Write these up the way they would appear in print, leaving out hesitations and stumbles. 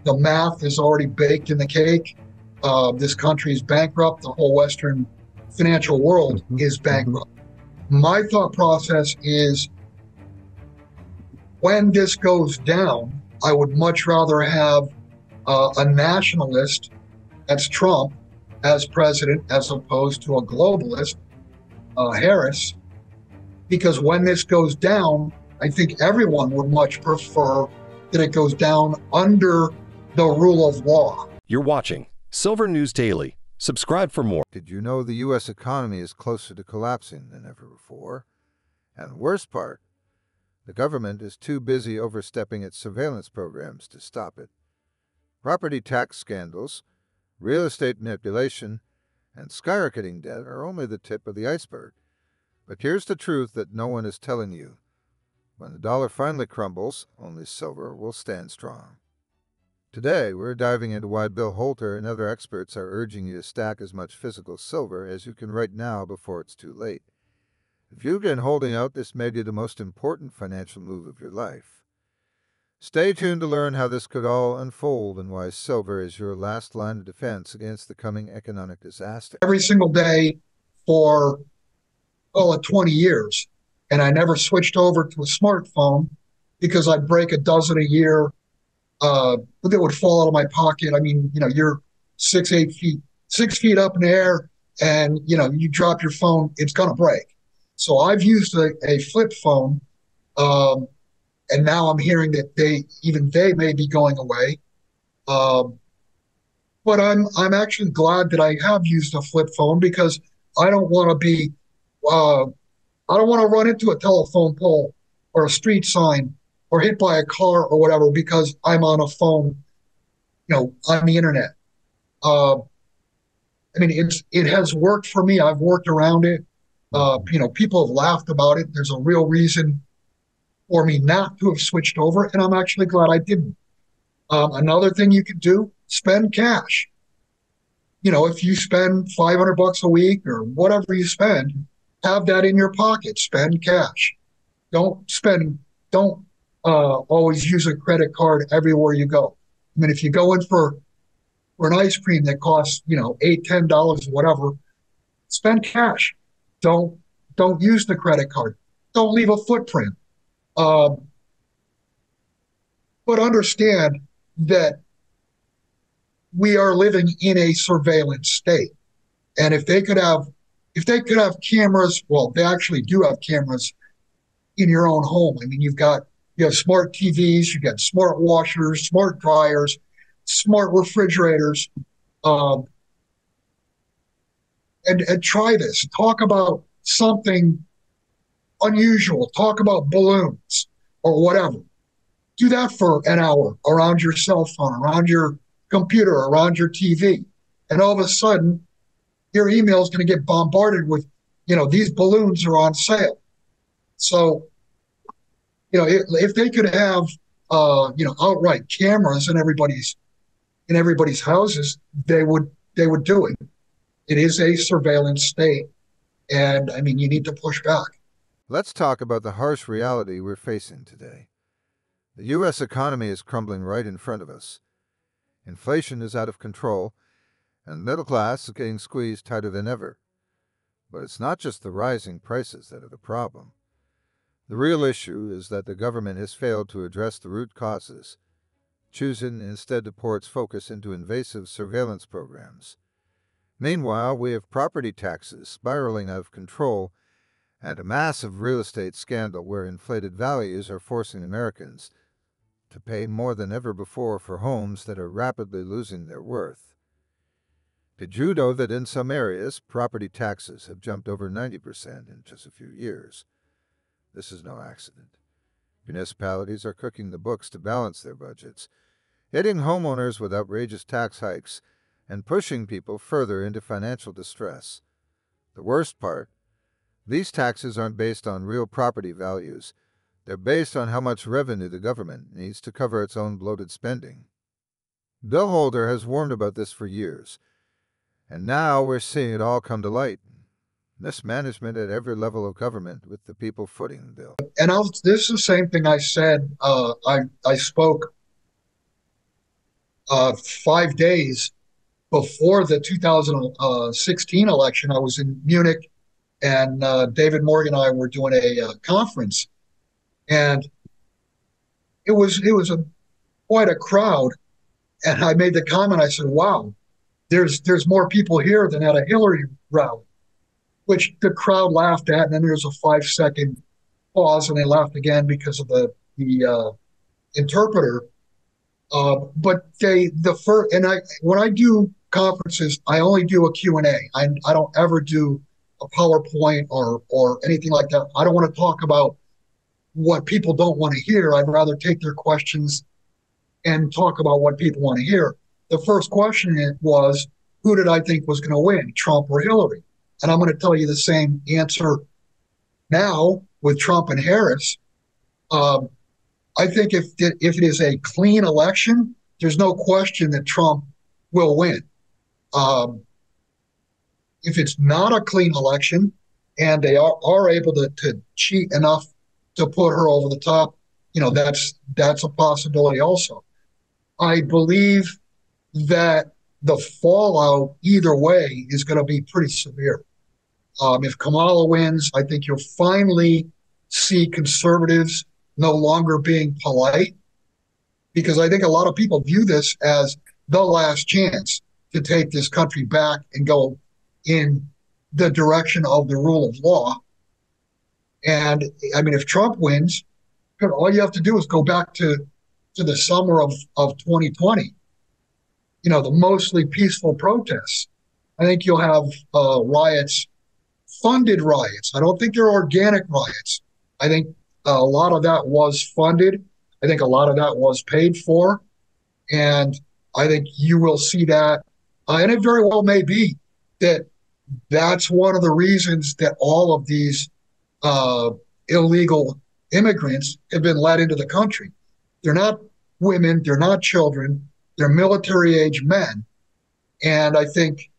The math is already baked in the cake. This country is bankrupt. The whole Western financial world is bankrupt. My thought process is when this goes down, I would much rather have a nationalist, that's Trump, as president, as opposed to a globalist, Harris, because when this goes down, I think everyone would much prefer that it goes down under the rule of law. You're watching Silver News Daily. Subscribe for more. Did you know the U.S. economy is closer to collapsing than ever before? And the worst part, the government is too busy overstepping its surveillance programs to stop it. Property tax scandals, real estate manipulation, and skyrocketing debt are only the tip of the iceberg. But here's the truth that no one is telling you. When the dollar finally crumbles, only silver will stand strong. Today, we're diving into why Bill Holter and other experts are urging you to stack as much physical silver as you can right now before it's too late. If you've been holding out, this may be the most important financial move of your life. Stay tuned to learn how this could all unfold and why silver is your last line of defense against the coming economic disaster. Every single day for, 20 years, and I never switched over to a smartphone because I'd break a dozen a year that would fall out of my pocket. I mean, you're 6 feet up in the air, and you drop your phone, it's gonna break. So I've used a flip phone, and now I'm hearing that they may be going away. But I'm actually glad that I have used a flip phone because I don't want to be I don't want to run into a telephone pole or a street sign or hit by a car or whatever because I'm on a phone, on the internet. It has worked for me. I've worked around it. People have laughed about it. There's a real reason for me not to have switched over, and I'm actually glad I didn't. Another thing you could do, spend cash. If you spend $500 a week or whatever you spend, have that in your pocket. Spend cash. Don't always use a credit card everywhere you go. If you go in for an ice cream that costs, $8, $10, whatever, spend cash. Don't use the credit card. Don't leave a footprint. But understand that we are living in a surveillance state. And if they could have cameras, well, they actually do have cameras in your own home. You have smart TVs, you got smart washers, smart dryers, smart refrigerators. And try this. Talk about something unusual. Talk about balloons or whatever. Do that for an hour around your cell phone, around your computer, around your TV. And all of a sudden, your email is going to get bombarded with, these balloons are on sale. So, if they could have, outright cameras in everybody's houses, they would do it. It is a surveillance state, and you need to push back. Let's talk about the harsh reality we're facing today. The U.S. economy is crumbling right in front of us. Inflation is out of control, and the middle class is getting squeezed tighter than ever. But it's not just the rising prices that are the problem. The real issue is that the government has failed to address the root causes, choosing instead to pour its focus into invasive surveillance programs. Meanwhile, we have property taxes spiraling out of control and a massive real estate scandal where inflated values are forcing Americans to pay more than ever before for homes that are rapidly losing their worth. Did you know that in some areas, property taxes have jumped over 90% in just a few years? This is no accident. Municipalities are cooking the books to balance their budgets, hitting homeowners with outrageous tax hikes and pushing people further into financial distress. The worst part, these taxes aren't based on real property values. They're based on how much revenue the government needs to cover its own bloated spending. Bill Holter has warned about this for years, and now we're seeing it all come to light. Mismanagement at every level of government with the people footing the bill. And this is the same thing I said. I spoke 5 days before the 2016 election, I was in Munich, and David Morgan and I were doing a conference, and it was quite a crowd. And I made the comment. I said, "Wow, there's more people here than at a Hillary rally," which the crowd laughed at. And then there was a 5 second pause, and they laughed again because of the interpreter. But the first, and I when I do conferences, I only do a Q&A. I don't ever do a PowerPoint or anything like that. I don't want to talk about what people don't want to hear. I'd rather take their questions and talk about what people want to hear. The first question was, who did I think was going to win, Trump or Hillary? And I'm going to tell you the same answer now with Trump and Harris. Um, I think if it is a clean election, there's no question that Trump will win. Um, if it's not a clean election and they are able to cheat enough to put her over the top, that's a possibility also. I believe that the fallout either way is going to be pretty severe. If Kamala wins, I think you'll finally see conservatives no longer being polite, because I think a lot of people view this as the last chance to take this country back and go in the direction of the rule of law. And I mean, if Trump wins, all you have to do is go back to the summer of 2020, the mostly peaceful protests. I think you'll have riots, funded riots. I don't think they're organic riots. I think a lot of that was funded. I think a lot of that was paid for. And I think you will see that. And it very well may be that that's one of the reasons that all of these illegal immigrants have been let into the country. They're not women, they're not children, they're military age men. And I think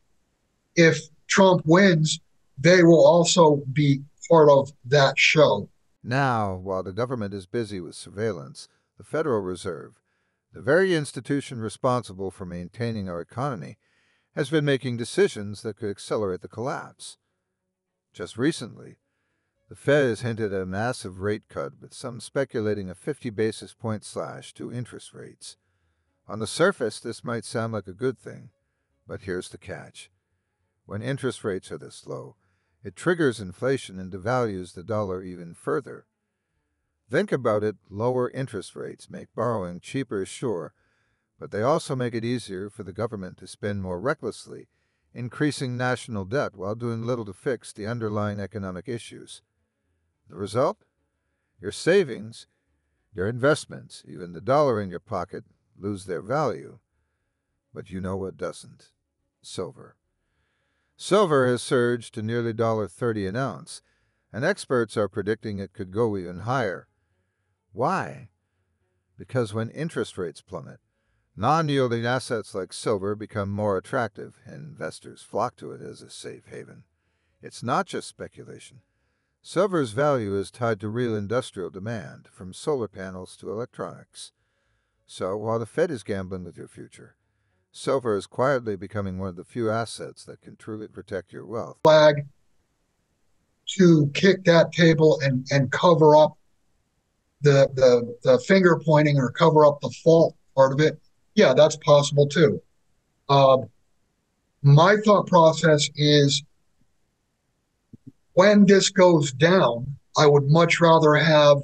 if Trump wins, they will also be part of that show. Now, while the government is busy with surveillance, the Federal Reserve, the very institution responsible for maintaining our economy, has been making decisions that could accelerate the collapse. Just recently, the Fed has hinted at a massive rate cut, with some speculating a 50 basis point slash to interest rates. On the surface, this might sound like a good thing, but here's the catch. When interest rates are this low, it triggers inflation and devalues the dollar even further. Think about it, lower interest rates make borrowing cheaper, sure, but they also make it easier for the government to spend more recklessly, increasing national debt while doing little to fix the underlying economic issues. The result? Your savings, your investments, even the dollar in your pocket, lose their value. But you know what doesn't? Silver. Silver has surged to nearly $1.30 an ounce, and experts are predicting it could go even higher. Why? Because when interest rates plummet, non-yielding assets like silver become more attractive, and investors flock to it as a safe haven. It's not just speculation. Silver's value is tied to real industrial demand, from solar panels to electronics. So, while the Fed is gambling with your future, silver is quietly becoming one of the few assets that can truly protect your wealth. Flag to kick that table and cover up the finger pointing or cover up the fault part of it. Yeah, that's possible too. My thought process is, when this goes down, I would much rather have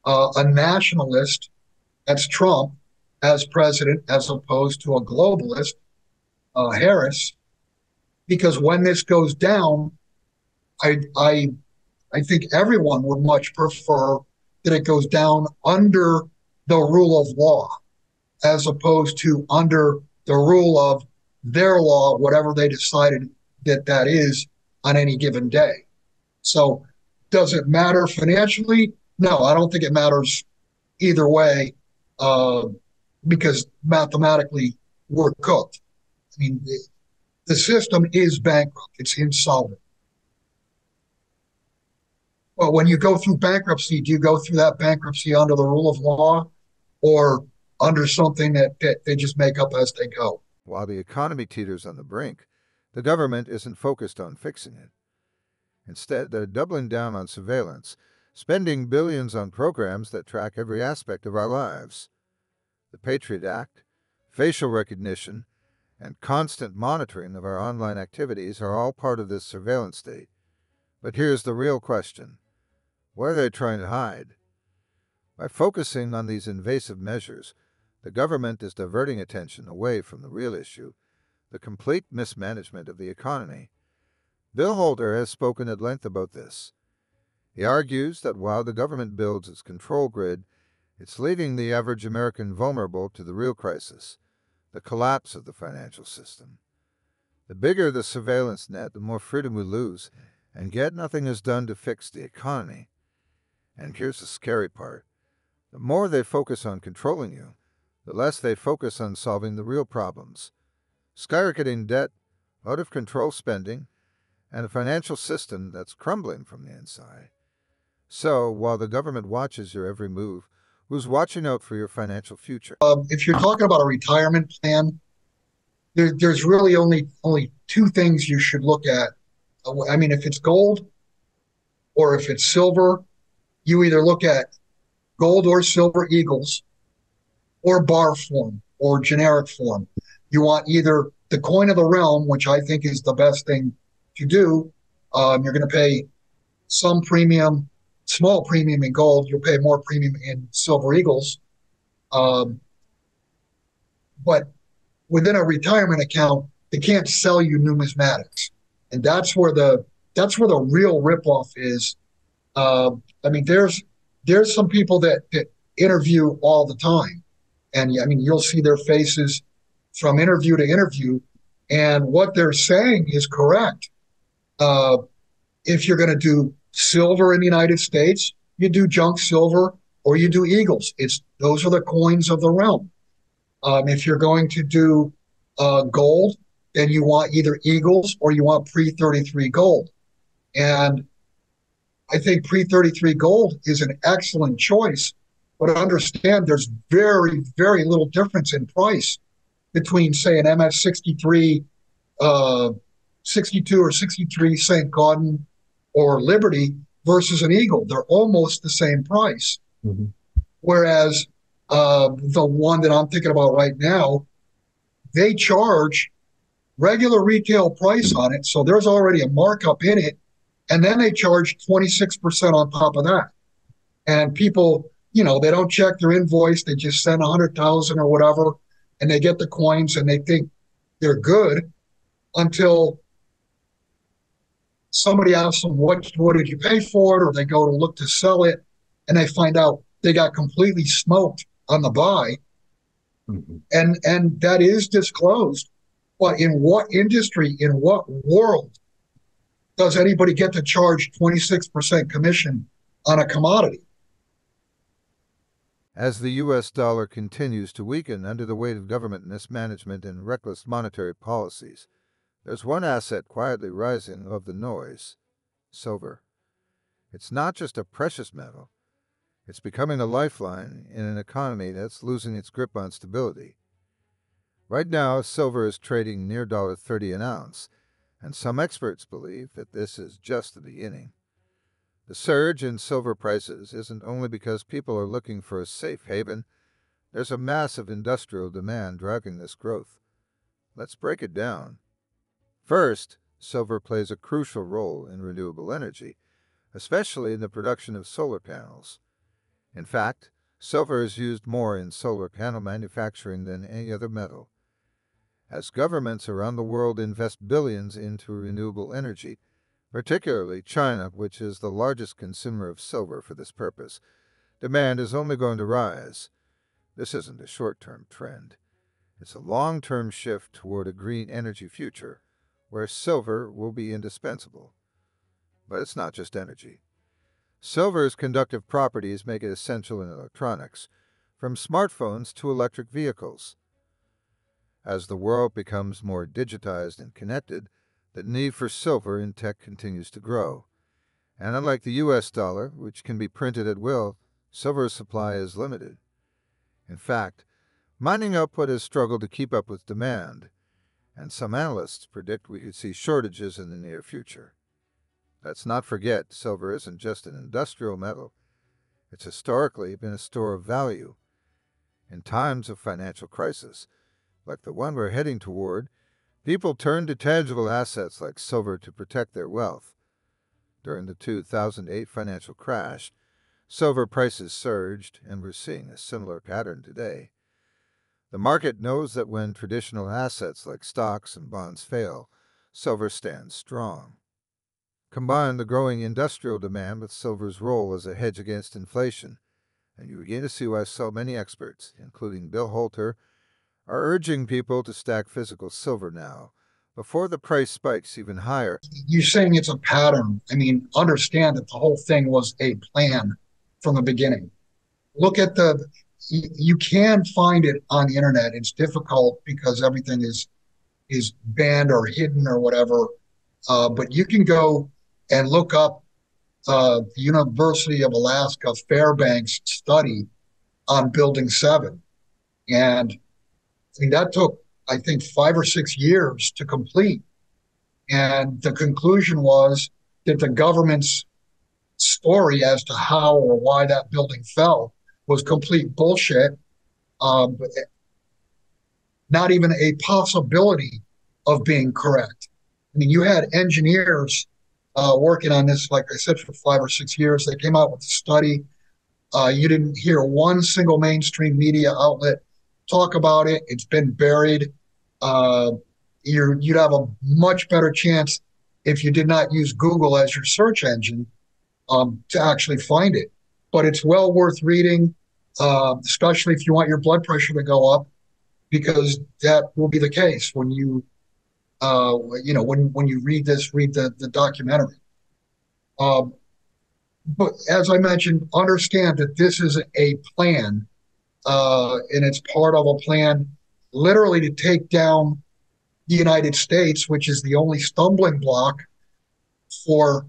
a nationalist, that's Trump, as president, as opposed to a globalist, Harris, because when this goes down, I think everyone would much prefer that it goes down under the rule of law, as opposed to under the rule of their law, whatever they decided that is on any given day. So does it matter financially? No, I don't think it matters either way, because mathematically we're cooked. I mean, the system is bankrupt. It's insolvent. Well, when you go through bankruptcy, do you go through that bankruptcy under the rule of law or under something that they just make up as they go. While the economy teeters on the brink, the government isn't focused on fixing it. Instead, they're doubling down on surveillance, spending billions on programs that track every aspect of our lives. The Patriot Act, facial recognition, and constant monitoring of our online activities are all part of this surveillance state. But here's the real question. What are they trying to hide? By focusing on these invasive measures, the government is diverting attention away from the real issue, the complete mismanagement of the economy. Bill Holter has spoken at length about this. He argues that while the government builds its control grid, it's leaving the average American vulnerable to the real crisis, the collapse of the financial system. The bigger the surveillance net, the more freedom we lose, and yet nothing is done to fix the economy. And here's the scary part. The more they focus on controlling you, the less they focus on solving the real problems. Skyrocketing debt, out-of-control spending, and a financial system that's crumbling from the inside. So, while the government watches your every move, who's watching out for your financial future? If you're talking about a retirement plan, there's really only two things you should look at. I mean, if it's gold or if it's silver, you either look at gold or silver eagles or bar form or generic form. You want either the coin of the realm, which I think is the best thing to do. You're going to pay some premium, small premium in gold. You'll pay more premium in silver eagles. Um, but within a retirement account, they can't sell you numismatics, and that's where the real ripoff is. I mean, there's some people that interview all the time, and I mean, you'll see their faces from interview to interview, and what they're saying is correct. Uh, if you're going to do silver in the United States, you do junk silver or you do eagles. It's those are the coins of the realm. If you're going to do gold, then you want either eagles or you want pre-33 gold. And I think pre-33 gold is an excellent choice, but understand there's very, very little difference in price between, say, an MS63, uh, 62 or 63 St. Gaudens or Liberty versus an Eagle. They're almost the same price. Mm-hmm. Whereas the one that I'm thinking about right now, they charge regular retail price on it. So there's already a markup in it. And then they charge 26% on top of that. And people, they don't check their invoice. They just send 100,000 or whatever, and they get the coins and they think they're good until somebody asks them, what did you pay for it? Or they go to look to sell it and they find out they got completely smoked on the buy. Mm-hmm. And that is disclosed. But in what industry, in what world does anybody get to charge 26% commission on a commodity? As the U.S. dollar continues to weaken under the weight of government mismanagement and reckless monetary policies, there's one asset quietly rising above the noise: silver. It's not just a precious metal. It's becoming a lifeline in an economy that's losing its grip on stability. Right now, silver is trading near $30 an ounce, and some experts believe that this is just the beginning. The surge in silver prices isn't only because people are looking for a safe haven. There's a massive industrial demand driving this growth. Let's break it down. First, silver plays a crucial role in renewable energy, especially in the production of solar panels. In fact, silver is used more in solar panel manufacturing than any other metal. As governments around the world invest billions into renewable energy, particularly China, which is the largest consumer of silver for this purpose, demand is only going to rise. This isn't a short-term trend. It's a long-term shift toward a green energy future, where silver will be indispensable. But it's not just energy. Silver's conductive properties make it essential in electronics, from smartphones to electric vehicles. As the world becomes more digitized and connected, the need for silver in tech continues to grow. And unlike the U.S. dollar, which can be printed at will, silver's supply is limited. In fact, Mining output has struggled to keep up with demand, and some analysts predict we could see shortages in the near future. Let's not forget, silver isn't just an industrial metal. It's historically been a store of value. In times of financial crisis, like the one we're heading toward, people turn to tangible assets like silver to protect their wealth. During the 2008 financial crash, silver prices surged, and we're seeing a similar pattern today. The market knows that when traditional assets like stocks and bonds fail, silver stands strong. Combine the growing industrial demand with silver's role as a hedge against inflation, and you begin to see why so many experts, including Bill Holter, are urging people to stack physical silver now, before the price spikes even higher. You're saying it's a pattern. I mean, understand that the whole thing was a plan from the beginning. Look at you can find it on the internet. It's difficult because everything is banned or hidden or whatever. But you can go and look up the University of Alaska Fairbanks study on Building 7. And I mean, that took, I think, 5 or 6 years to complete. And the conclusion was that the government's story as to how or why that building fell was complete bullshit. But not even a possibility of being correct. I mean, you had engineers working on this, like I said, for 5 or 6 years. They came out with a study. You didn't hear one single mainstream media outlet talk about it. It's been buried. You'd have a much better chance if you did not use Google as your search engine to actually find it. But it's well worth reading, especially if you want your blood pressure to go up, because that will be the case when when you read the documentary. But as I mentioned, understand that this is a plan, and it's part of a plan literally to take down the United States, which is the only stumbling block for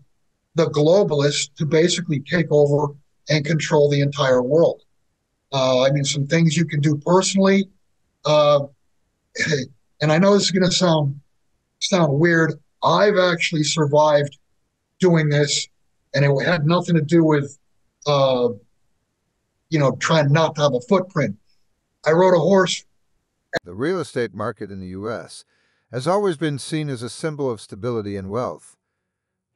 the globalists to basically take over and control the entire world. I mean, some things you can do personally, uh, and I know this is going to sound weird. I've actually survived doing this, and it had nothing to do with trying not to have a footprint. I rode a horse. The real estate market in the U.S. has always been seen as a symbol of stability and wealth.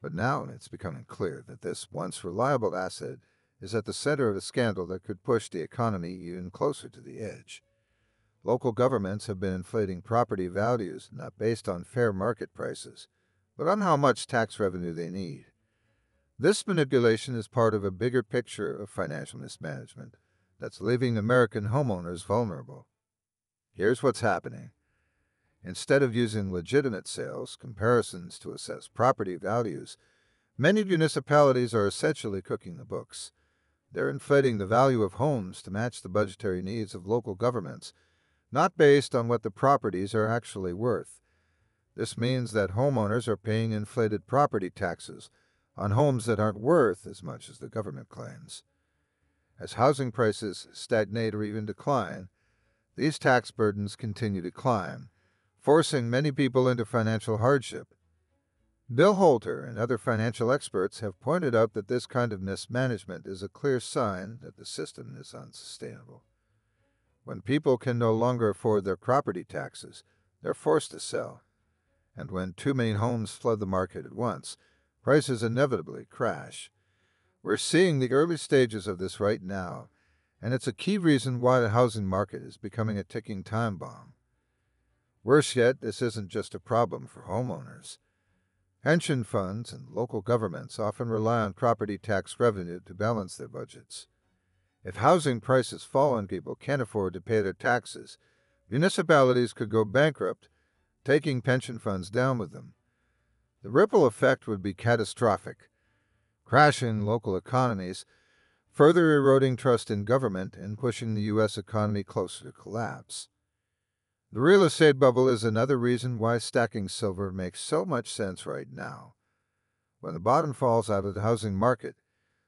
But now it's becoming clear that this once reliable asset is at the center of a scandal that could push the economy even closer to the edge. Local governments have been inflating property values not based on fair market prices, but on how much tax revenue they need. This manipulation is part of a bigger picture of financial mismanagement that's leaving American homeowners vulnerable. Here's what's happening. Instead of using legitimate sales comparisons to assess property values, many municipalities are essentially cooking the books. They're inflating the value of homes to match the budgetary needs of local governments, not based on what the properties are actually worth. This means that homeowners are paying inflated property taxes on homes that aren't worth as much as the government claims. As housing prices stagnate or even decline, these tax burdens continue to climb, forcing many people into financial hardship. Bill Holter and other financial experts have pointed out that this kind of mismanagement is a clear sign that the system is unsustainable. When people can no longer afford their property taxes, they're forced to sell. And when too many homes flood the market at once, prices inevitably crash. We're seeing the early stages of this right now, and it's a key reason why the housing market is becoming a ticking time bomb. Worse yet, this isn't just a problem for homeowners. Pension funds and local governments often rely on property tax revenue to balance their budgets. If housing prices fall and people can't afford to pay their taxes, municipalities could go bankrupt, taking pension funds down with them. The ripple effect would be catastrophic, crashing local economies, further eroding trust in government and pushing the U.S. economy closer to collapse. The real estate bubble is another reason why stacking silver makes so much sense right now. When the bottom falls out of the housing market,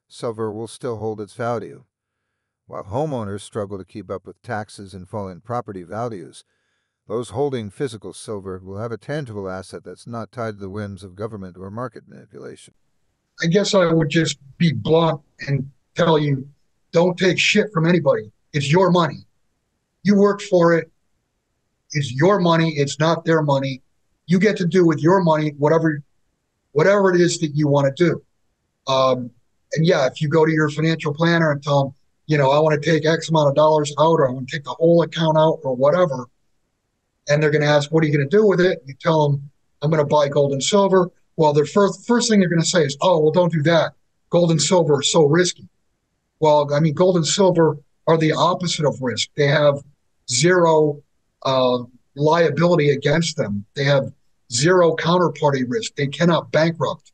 silver will still hold its value. While homeowners struggle to keep up with taxes and falling property values, those holding physical silver will have a tangible asset that's not tied to the whims of government or market manipulation. I guess I would just be blunt and tell you, don't take shit from anybody. It's your money. You worked for it. It's your money. It's not their money. You get to do with your money whatever it is that you want to do. And yeah, if you go to your financial planner and tell them, I want to take X amount of dollars out, or I want to take the whole account out, or whatever, and they're going to ask, what are you going to do with it? You tell them, I'm going to buy gold and silver. Well, the first thing they're going to say is, oh, well, don't do that. Gold and silver are so risky. Well, I mean, gold and silver are the opposite of risk. They have zero liability against them. They have zero counterparty risk. They cannot bankrupt.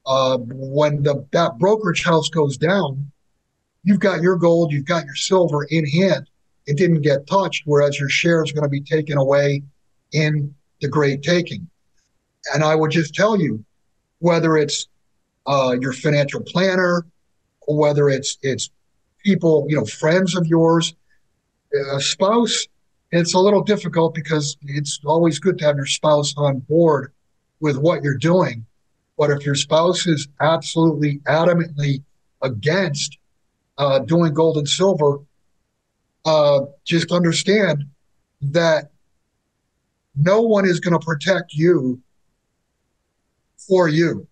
When that brokerage house goes down, you've got your gold, you've got your silver in hand. It didn't get touched, whereas your share is going to be taken away in the great taking. And I would just tell you, whether it's your financial planner, or whether it's people, friends of yours, a spouse, it's a little difficult because it's always good to have your spouse on board with what you're doing. But if your spouse is absolutely adamantly against doing gold and silver, just understand that no one is going to protect you for you.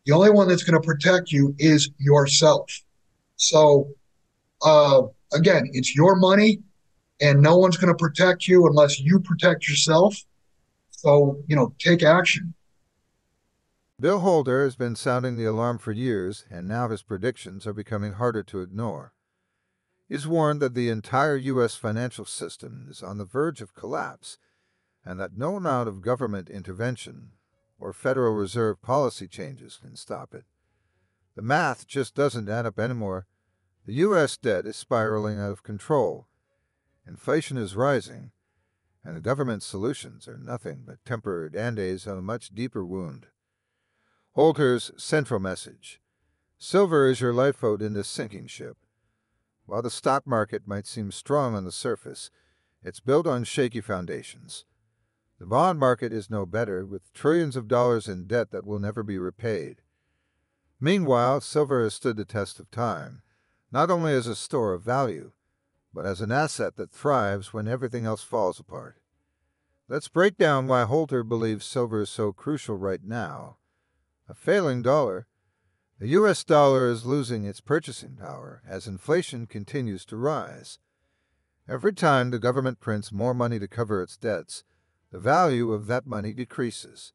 The only one that's going to protect you is yourself. So, again, it's your money, and no one's going to protect you unless you protect yourself. So, take action. Bill Holter has been sounding the alarm for years, and now his predictions are becoming harder to ignore. He's warned that the entire U.S. financial system is on the verge of collapse, and that no amount of government intervention or Federal Reserve policy changes can stop it. The math just doesn't add up anymore. The U.S. debt is spiraling out of control, inflation is rising, and the government's solutions are nothing but temporary band-aids on a much deeper wound. Holter's central message: silver is your lifeboat in this sinking ship. While the stock market might seem strong on the surface, it's built on shaky foundations. The bond market is no better, with trillions of dollars in debt that will never be repaid. Meanwhile, silver has stood the test of time, not only as a store of value, but as an asset that thrives when everything else falls apart. Let's break down why Holter believes silver is so crucial right now. A failing dollar. The U.S. dollar is losing its purchasing power as inflation continues to rise. Every time the government prints more money to cover its debts, the value of that money decreases.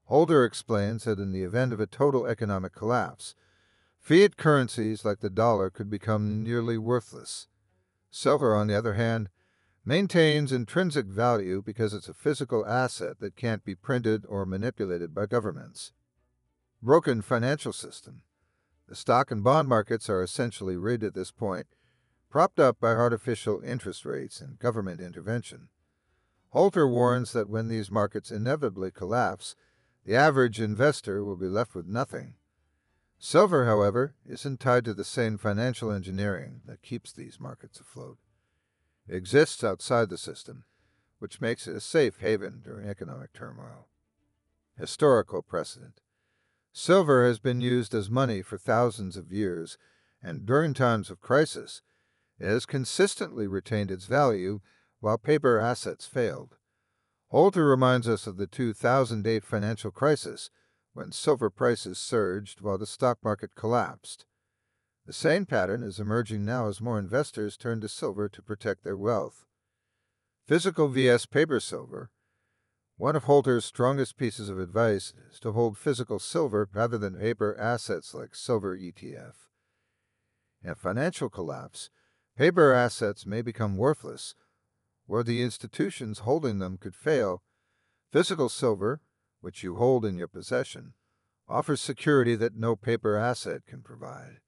Holter explains that in the event of a total economic collapse, fiat currencies like the dollar could become nearly worthless. Silver, on the other hand, maintains intrinsic value because it's a physical asset that can't be printed or manipulated by governments. Broken financial system. The stock and bond markets are essentially rigged at this point, propped up by artificial interest rates and government intervention. Holter warns that when these markets inevitably collapse, the average investor will be left with nothing. Silver, however, isn't tied to the same financial engineering that keeps these markets afloat. It exists outside the system, which makes it a safe haven during economic turmoil. Historical precedent. Silver has been used as money for thousands of years, and during times of crisis, it has consistently retained its value while paper assets failed. Holter reminds us of the 2008 financial crisis, when silver prices surged while the stock market collapsed. The same pattern is emerging now as more investors turn to silver to protect their wealth. Physical vs. paper silver. One of Holter's strongest pieces of advice is to hold physical silver rather than paper assets like silver ETF. In a financial collapse, paper assets may become worthless, or the institutions holding them could fail. Physical silver, which you hold in your possession, offers security that no paper asset can provide.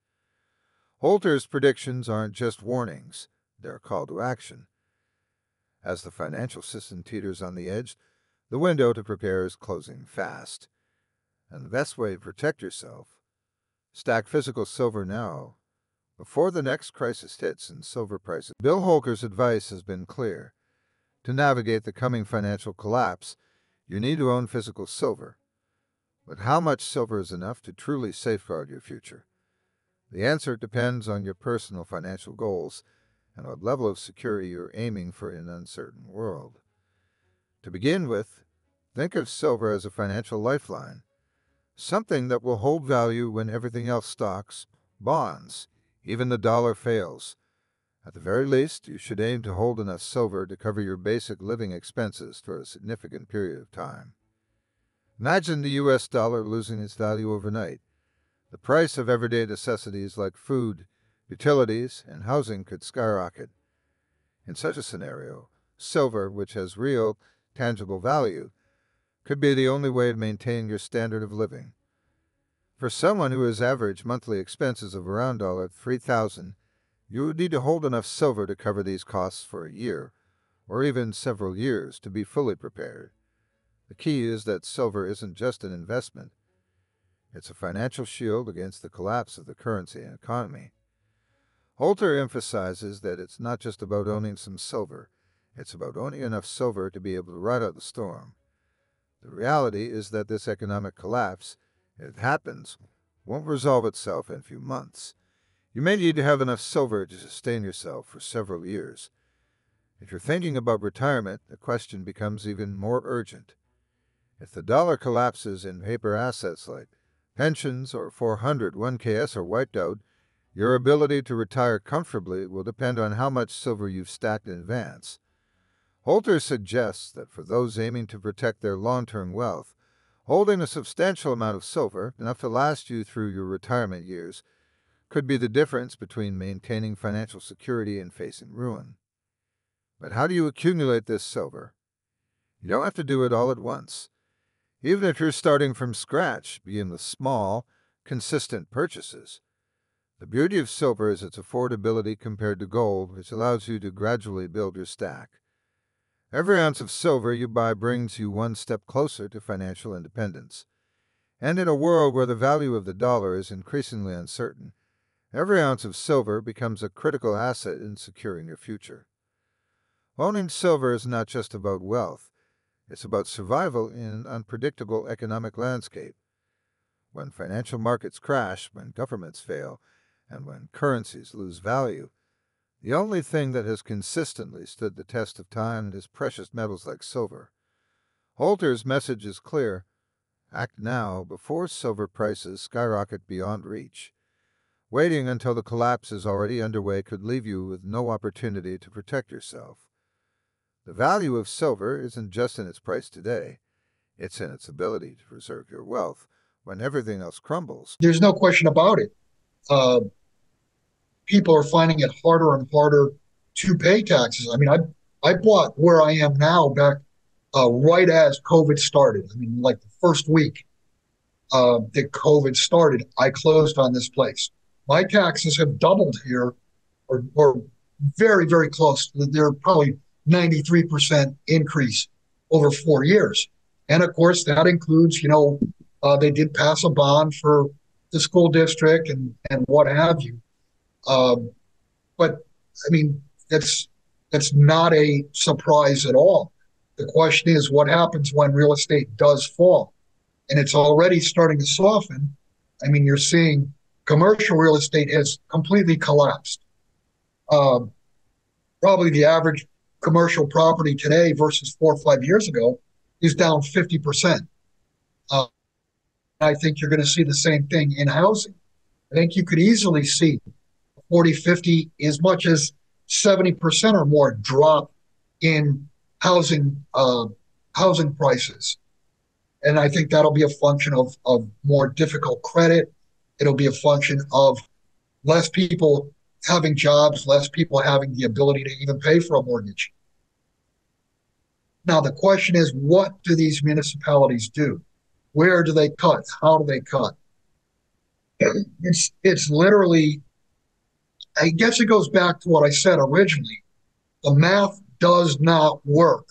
Holter's predictions aren't just warnings, they're a call to action. As the financial system teeters on the edge, the window to prepare is closing fast. And the best way to protect yourself: stack physical silver now before the next crisis hits and silver prices. Bill Holter's advice has been clear. To navigate the coming financial collapse, you need to own physical silver. But how much silver is enough to truly safeguard your future? The answer depends on your personal financial goals and what level of security you're aiming for in an uncertain world. To begin with, think of silver as a financial lifeline, something that will hold value when everything else stocks, bonds, even the dollar fails. At the very least, you should aim to hold enough silver to cover your basic living expenses for a significant period of time. Imagine the US dollar losing its value overnight. The price of everyday necessities like food, utilities, and housing could skyrocket. In such a scenario, silver, which has real, tangible value, could be the only way to maintain your standard of living. For someone who has average monthly expenses of around $3,000, you would need to hold enough silver to cover these costs for a year, or even several years, to be fully prepared. The key is that silver isn't just an investment. It's a financial shield against the collapse of the currency and economy. Holter emphasizes that it's not just about owning some silver, it's about owning enough silver to be able to ride out the storm. The reality is that this economic collapse, if it happens, won't resolve itself in a few months. You may need to have enough silver to sustain yourself for several years. If you're thinking about retirement, the question becomes even more urgent. If the dollar collapses and paper assets like pensions or 401ks are wiped out, your ability to retire comfortably will depend on how much silver you've stacked in advance. Holter suggests that for those aiming to protect their long-term wealth, holding a substantial amount of silver, enough to last you through your retirement years, could be the difference between maintaining financial security and facing ruin. But how do you accumulate this silver? You don't have to do it all at once. Even if you're starting from scratch, begin with small, consistent purchases. The beauty of silver is its affordability compared to gold, which allows you to gradually build your stack. Every ounce of silver you buy brings you one step closer to financial independence. And in a world where the value of the dollar is increasingly uncertain, every ounce of silver becomes a critical asset in securing your future. Owning silver is not just about wealth. It's about survival in an unpredictable economic landscape. When financial markets crash, when governments fail, and when currencies lose value, the only thing that has consistently stood the test of time is precious metals like silver. Holter's message is clear. Act now before silver prices skyrocket beyond reach. Waiting until the collapse is already underway could leave you with no opportunity to protect yourself. The value of silver isn't just in its price today. It's in its ability to preserve your wealth when everything else crumbles. There's no question about it. People are finding it harder and harder to pay taxes. I mean, I bought where I am now back right as COVID started. I mean, like the first week that COVID started, I closed on this place. My taxes have doubled here, or very, very close. They're probably 93% increase over 4 years. And of course, that includes, they did pass a bond for the school district and what have you. But I mean, that's not a surprise at all. The question is what happens when real estate does fall? And it's already starting to soften. I mean, you're seeing commercial real estate has completely collapsed. Probably the average commercial property today versus 4 or 5 years ago is down 50%. I think you're going to see the same thing in housing. I think you could easily see 40, 50, as much as 70% or more drop in housing prices. And I think that'll be a function of more difficult credit. It'll be a function of less people having jobs, less people having the ability to even pay for a mortgage. Now, the question is, what do these municipalities do? Where do they cut? How do they cut? It's literally, I guess it goes back to what I said originally. The math does not work.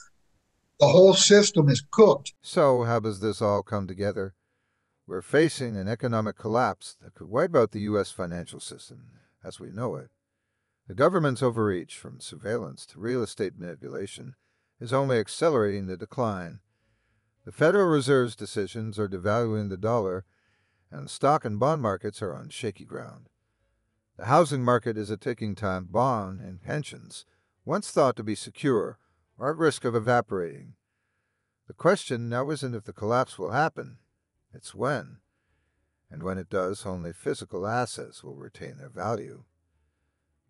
The whole system is cooked. So how does this all come together? We're facing an economic collapse that could wipe out the U.S. financial system. as we know it. The government's overreach, from surveillance to real estate manipulation, is only accelerating the decline. The Federal Reserve's decisions are devaluing the dollar, and stock and bond markets are on shaky ground. The housing market is a ticking time bomb, and pensions, once thought to be secure, are at risk of evaporating. The question now isn't if the collapse will happen, it's when. And when it does, only physical assets will retain their value.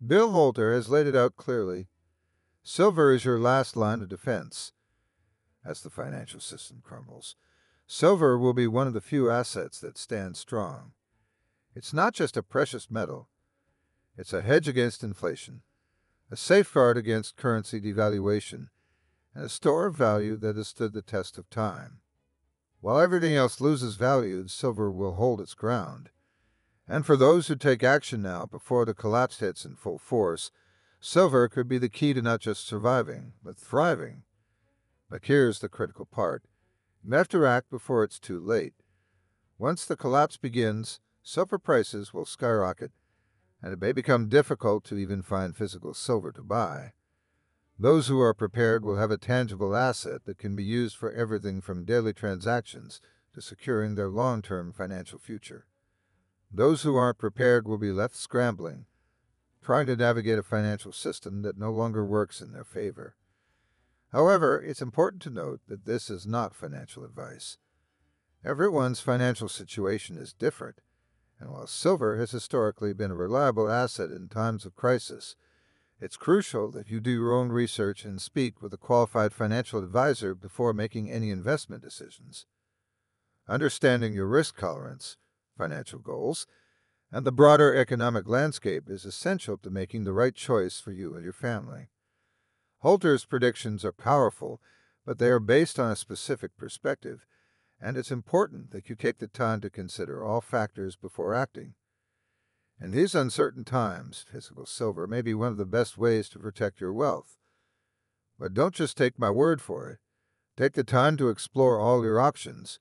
Bill Holter has laid it out clearly. Silver is your last line of defense. As the financial system crumbles, silver will be one of the few assets that stand strong. It's not just a precious metal. It's a hedge against inflation, a safeguard against currency devaluation, and a store of value that has stood the test of time. While everything else loses value, silver will hold its ground. And for those who take action now before the collapse hits in full force, silver could be the key to not just surviving, but thriving. But here's the critical part. You have to act before it's too late. Once the collapse begins, silver prices will skyrocket, and it may become difficult to even find physical silver to buy. Those who are prepared will have a tangible asset that can be used for everything from daily transactions to securing their long-term financial future. Those who aren't prepared will be left scrambling, trying to navigate a financial system that no longer works in their favor. However, it's important to note that this is not financial advice. Everyone's financial situation is different, and while silver has historically been a reliable asset in times of crisis, it's crucial that you do your own research and speak with a qualified financial advisor before making any investment decisions. Understanding your risk tolerance, financial goals, and the broader economic landscape is essential to making the right choice for you and your family. Holter's predictions are powerful, but they are based on a specific perspective, and it's important that you take the time to consider all factors before acting. In these uncertain times, physical silver may be one of the best ways to protect your wealth. But don't just take my word for it. Take the time to explore all your options,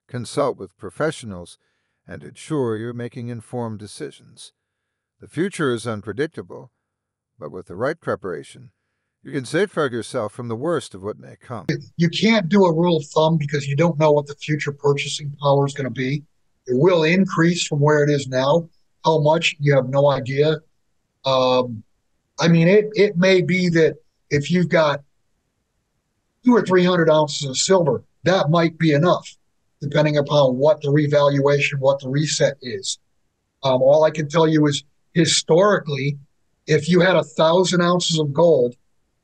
consult with professionals, and ensure you're making informed decisions. The future is unpredictable, but with the right preparation, you can safeguard yourself from the worst of what may come. You can't do a rule of thumb because you don't know what the future purchasing power is going to be. It will increase from where it is now. How much, you have no idea. It may be that if you've got 200 or 300 ounces of silver, that might be enough, depending upon what the revaluation, what the reset is. All I can tell you is historically, if you had 1,000 ounces of gold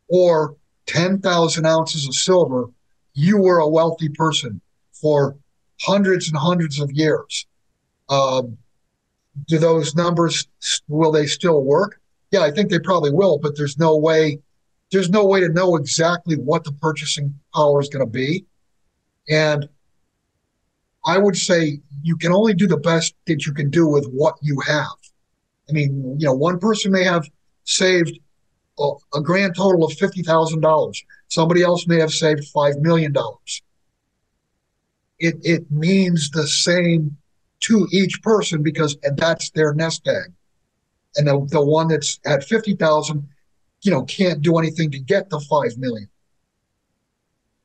or 10,000 ounces of silver, you were a wealthy person for hundreds and hundreds of years. Do those numbers, will they still work? Yeah, I think they probably will, but there's no way to know exactly what the purchasing power is going to be. And I would say you can only do the best that you can do with what you have. One person may have saved a grand total of $50,000. Somebody else may have saved $5 million. It means the same to each person and that's their nest egg. And the one that's at 50,000, can't do anything to get the 5 million.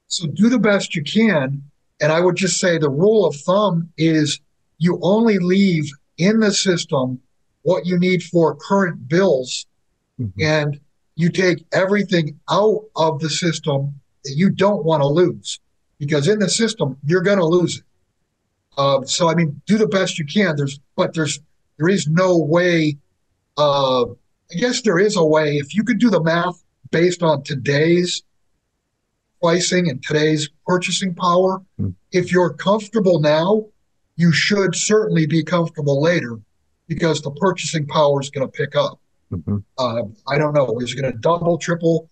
So do the best you can. And I would just say the rule of thumb is you only leave in the system what you need for current bills, and you take everything out of the system that you don't want to lose, because in the system, you're going to lose it. Do the best you can. There is no way. I guess there is a way. If you could do the math based on today's pricing and today's purchasing power, if you're comfortable now, you should certainly be comfortable later, because the purchasing power is going to pick up. I don't know. Is it going to double, triple,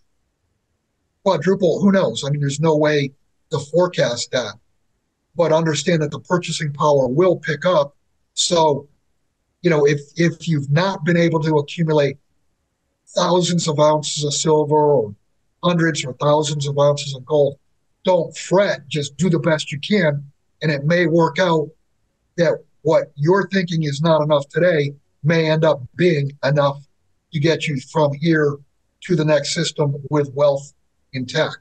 quadruple? Who knows? There's no way to forecast that. But understand that the purchasing power will pick up. So, if you've not been able to accumulate thousands of ounces of silver or hundreds or thousands of ounces of gold, don't fret. Just do the best you can. And it may work out that what you're thinking is not enough today may end up being enough to get you from here to the next system with wealth intact.